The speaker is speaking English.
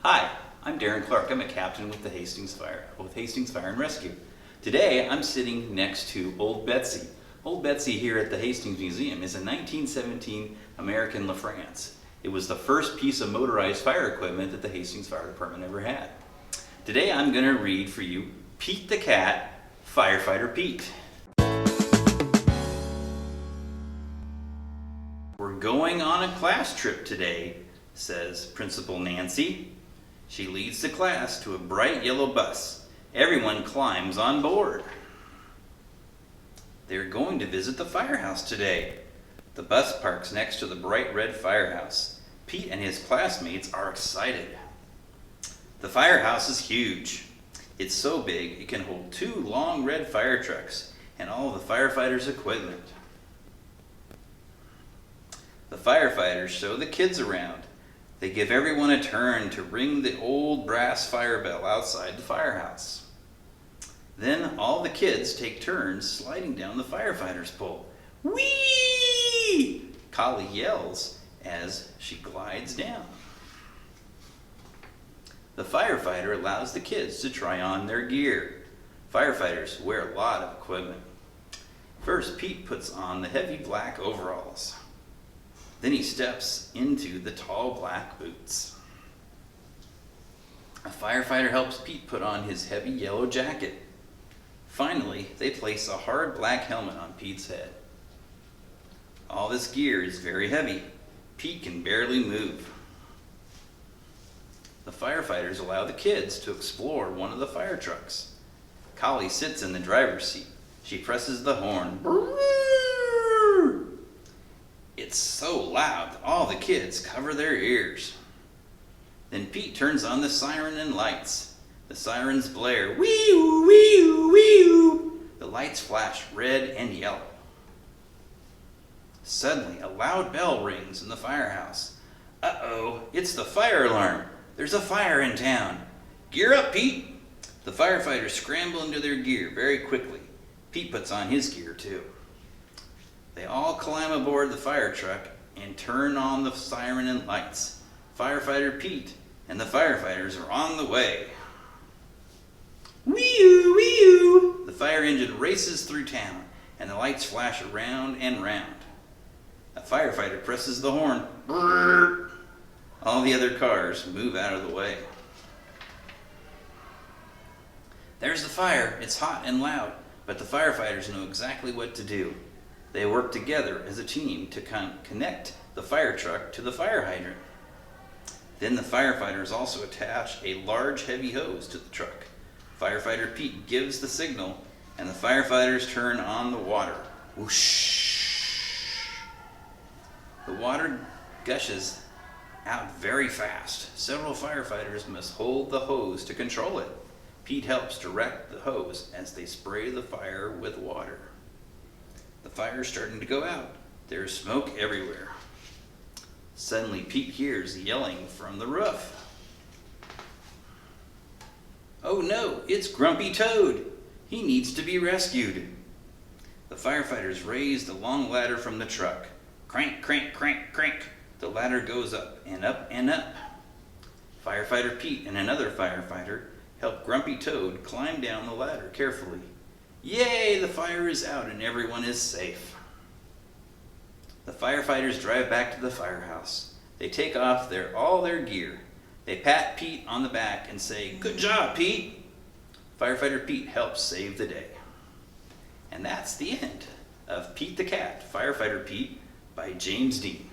Hi, I'm Darin Clark. I'm a captain with Hastings Fire Rescue. Today I'm sitting next to Old Betsy. Old Betsy here at the Hastings Museum is a 1917 American LaFrance. It was the first piece of motorized fire equipment that the Hastings Fire Department ever had. Today I'm going to read for you Pete the Cat, Firefighter Pete. We're going on a class trip today, says Principal Nancy. She leads the class to a bright yellow bus. Everyone climbs on board. They're going to visit the firehouse today. The bus parks next to the bright red firehouse. Pete and his classmates are excited. The firehouse is huge. It's so big it can hold 2 long red fire trucks and all the firefighters' equipment. The firefighters show the kids around. They give everyone a turn to ring the old brass fire bell outside the firehouse. Then all the kids take turns sliding down the firefighter's pole. Whee! Collie yells as she glides down. The firefighter allows the kids to try on their gear. Firefighters wear a lot of equipment. First, Pete puts on the heavy black overalls. Then he steps into the tall black boots. A firefighter helps Pete put on his heavy yellow jacket. Finally, they place a hard black helmet on Pete's head. All this gear is very heavy. Pete can barely move. The firefighters allow the kids to explore one of the fire trucks. Collie sits in the driver's seat. She presses the horn. It's so loud that all the kids cover their ears. Then Pete turns on the siren and lights. The sirens blare, wee-oo, wee-oo, wee-oo. The lights flash red and yellow. Suddenly, a loud bell rings in the firehouse. Uh-oh, it's the fire alarm. There's a fire in town. Gear up, Pete. The firefighters scramble into their gear very quickly. Pete puts on his gear too. They all climb aboard the fire truck and turn on the siren and lights. Firefighter Pete and the firefighters are on the way. Wee-oo, wee-oo! The fire engine races through town and the lights flash around and round. A firefighter presses the horn. Brrr. All the other cars move out of the way. There's the fire. It's hot and loud, but the firefighters know exactly what to do. They work together as a team to connect the fire truck to the fire hydrant. Then the firefighters also attach a large heavy hose to the truck. Firefighter Pete gives the signal and the firefighters turn on the water. Whoosh! The water gushes out very fast. Several firefighters must hold the hose to control it. Pete helps direct the hose as they spray the fire with water. The fire's starting to go out. There's smoke everywhere. Suddenly, Pete hears yelling from the roof. Oh no, it's Grumpy Toad. He needs to be rescued. The firefighters raise the long ladder from the truck. Crank, crank, crank, crank. The ladder goes up and up and up. Firefighter Pete and another firefighter help Grumpy Toad climb down the ladder carefully. Yay, the fire is out and everyone is safe. The firefighters drive back to the firehouse. They take off all their gear. They pat Pete on the back and say, "Good job, Pete." Firefighter Pete helps save the day. And that's the end of Pete the Cat, Firefighter Pete by James Dean.